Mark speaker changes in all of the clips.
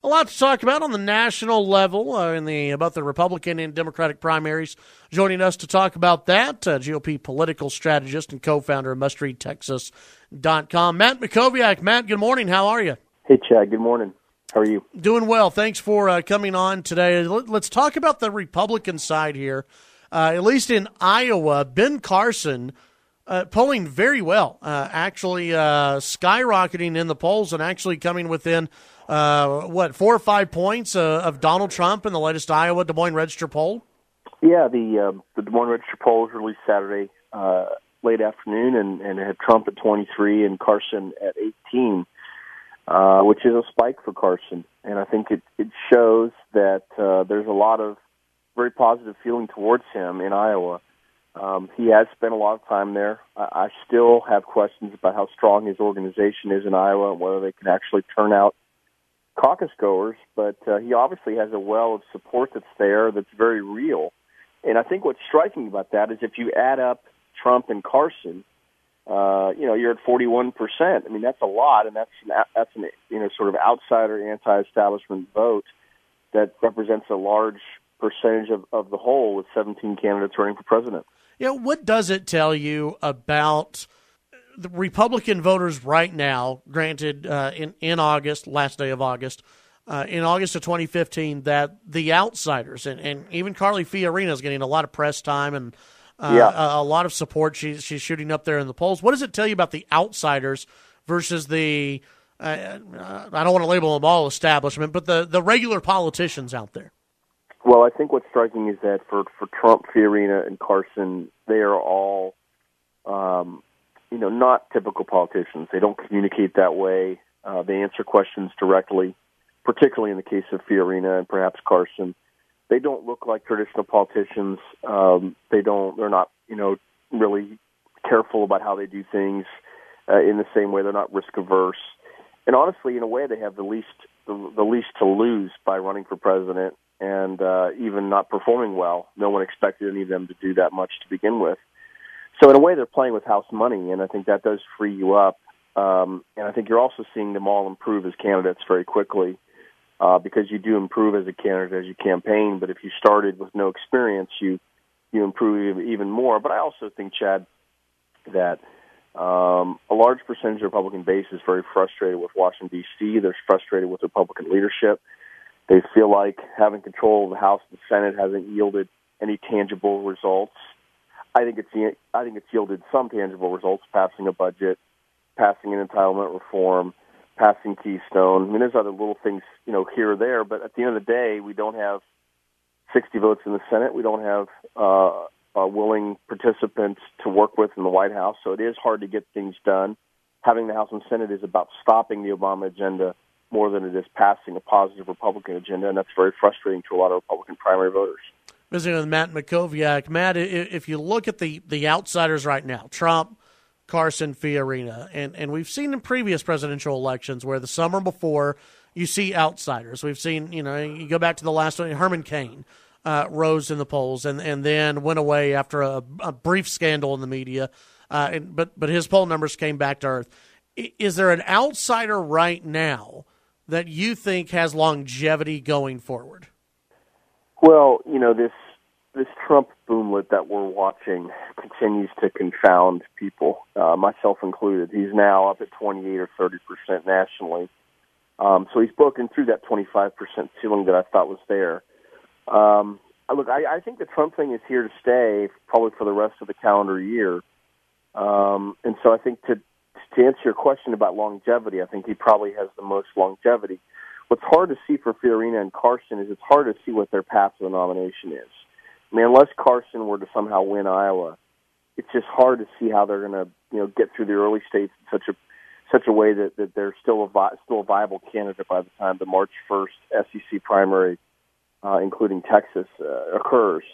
Speaker 1: A lot to talk about on the national level about the Republican and Democratic primaries. Joining us to talk about that, GOP political strategist and co-founder of MustReadTexas.com, Matt Mackowiak. Matt, good morning. How are you?
Speaker 2: Hey, Chad. Good morning. How are you?
Speaker 1: Doing well. Thanks for coming on today. Let's talk about the Republican side here. At least in Iowa, Ben Carson polling very well, actually skyrocketing in the polls and actually coming within 4 or 5 points of Donald Trump in the latest Iowa Des Moines Register poll?
Speaker 2: Yeah, the Des Moines Register poll was released Saturday late afternoon, and it had Trump at 23 and Carson at 18, which is a spike for Carson. And I think it shows that there's a lot of very positive feeling towards him in Iowa. He has spent a lot of time there. I still have questions about how strong his organization is in Iowa and whether they can actually turn out caucus goers, but he obviously has a well of support that's there that's very real. And I think what's striking about that is if you add up Trump and Carson, you're at 41%. I mean, that's a lot, and that's an sort of outsider anti-establishment vote that represents a large percentage of the whole, with 17 candidates running for president.
Speaker 1: What does it tell you about the Republican voters right now, granted in August, last day of August, in August of 2015, that the outsiders, and even Carly Fiorina is getting a lot of press time and a lot of support. She's shooting up there in the polls. What does it tell you about the outsiders versus the, I don't want to label them all establishment, but the regular politicians out there?
Speaker 2: Well, I think what's striking is that for Trump, Fiorina, and Carson, they are all not typical politicians. They don't communicate that way. They answer questions directly, particularly in the case of Fiorina and perhaps Carson. They don't look like traditional politicians. They're not, really careful about how they do things in the same way. They're not risk averse. And honestly, in a way, they have the least to lose by running for president and even not performing well. No one expected any of them to do that much to begin with. So in a way, they're playing with house money, and I think that does free you up. And I think you're also seeing them all improve as candidates very quickly because you do improve as a candidate as you campaign. But if you started with no experience, you improve even more. But I also think, Chad, that a large percentage of the Republican base is very frustrated with Washington, D.C. They're frustrated with Republican leadership. They feel like having control of the House and the Senate hasn't yielded any tangible results. I think it's yielded some tangible results: passing a budget, passing an entitlement reform, passing Keystone. I mean, there's other little things, here or there. But at the end of the day, we don't have 60 votes in the Senate. We don't have willing participants to work with in the White House. So it is hard to get things done. Having the House and Senate is about stopping the Obama agenda more than it is passing a positive Republican agenda, and that's very frustrating to a lot of Republican primary voters.
Speaker 1: Visiting with Matt Mackowiak. Matt, if you look at the outsiders right now, Trump, Carson, Fiorina, and we've seen in previous presidential elections where the summer before you see outsiders. We've seen, you go back to the last one, Herman Cain rose in the polls and then went away after a brief scandal in the media, but his poll numbers came back to earth. Is there an outsider right now that you think has longevity going forward?
Speaker 2: Well, this Trump boomlet that we're watching continues to confound people, myself included. He's now up at 28 or 30% nationally. So he's broken through that 25% ceiling that I thought was there. Look, I think the Trump thing is here to stay probably for the rest of the calendar year. And so I think to answer your question about longevity, I think he probably has the most longevity. What's hard to see for Fiorina and Carson is it's hard to see what their path to the nomination is. I mean, unless Carson were to somehow win Iowa, it's just hard to see how they're going to, get through the early states in such a way that they're still a viable candidate by the time the March 1st SEC primary, including Texas, occurs.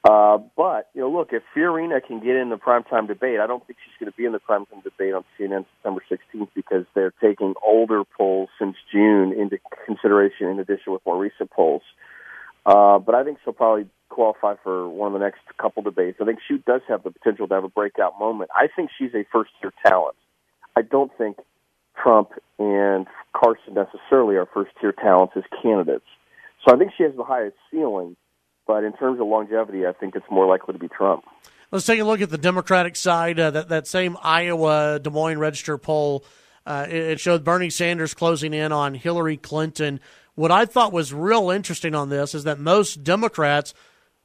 Speaker 2: But, look, if Fiorina can get in the primetime debate, I don't think she's going to be in the primetime debate on CNN September 16th because they're taking older polls since June into consideration in addition with more recent polls. But I think she'll probably qualify for one of the next couple debates. I think she does have the potential to have a breakout moment. I think she's a first-year talent. I don't think Trump and Carson necessarily are first-tier talents as candidates. So I think she has the highest ceiling, but in terms of longevity, I think it's more likely to be Trump.
Speaker 1: Let's take a look at the Democratic side. That same Iowa Des Moines Register poll, it showed Bernie Sanders closing in on Hillary Clinton. What I thought was real interesting on this is that most Democrats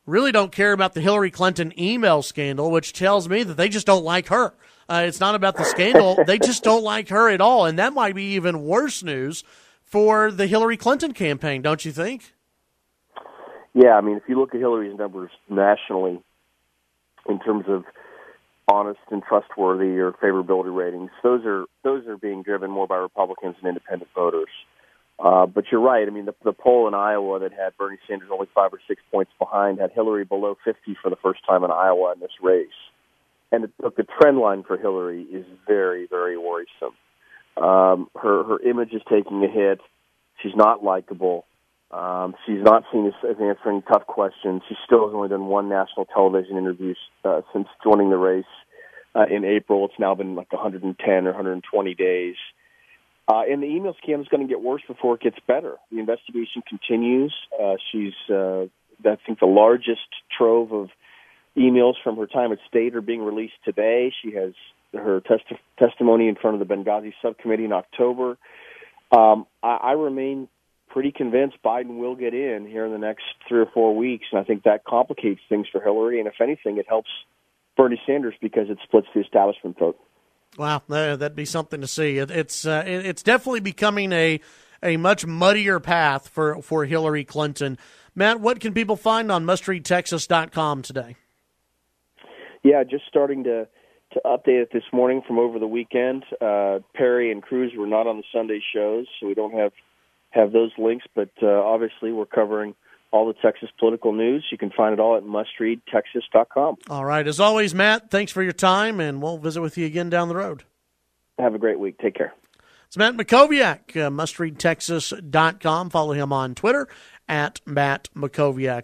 Speaker 1: really don't care about the Hillary Clinton email scandal, which tells me that they just don't like her. It's not about the scandal. They just don't like her at all. And that might be even worse news for the Hillary Clinton campaign, don't you think?
Speaker 2: Yeah, I mean, if you look at Hillary's numbers nationally in terms of honest and trustworthy or favorability ratings, those are being driven more by Republicans and independent voters. But you're right. I mean, the poll in Iowa that had Bernie Sanders only 5 or 6 points behind had Hillary below 50 for the first time in Iowa in this race. And the trend line for Hillary is very, very worrisome. Her image is taking a hit. She's not likable. She's not seen as answering tough questions. She still has only done one national television interview since joining the race in April. It's now been like 110 or 120 days. And the email scam is going to get worse before it gets better. The investigation continues. She's, I think, the largest trove of emails from her time at State are being released today. She has her testimony in front of the Benghazi subcommittee in October. I remain pretty convinced Biden will get in here in the next 3 or 4 weeks, and I think that complicates things for Hillary. And if anything, it helps Bernie Sanders because it splits the establishment vote. Wow,
Speaker 1: that'd be something to see. It's definitely becoming a much muddier path for Hillary Clinton. Matt, what can people find on mustreadtexas.com today?
Speaker 2: Yeah, just starting to update it this morning from over the weekend. Perry and Cruz were not on the Sunday shows, so we don't have those links, but obviously we're covering all the Texas political news. You can find it all at mustreadtexas.com.
Speaker 1: All right. As always, Matt, thanks for your time, and we'll visit with you again down the road.
Speaker 2: Have a great week. Take care.
Speaker 1: It's Matt Mackowiak, mustreadtexas.com. Follow him on Twitter at Matt Mackowiak.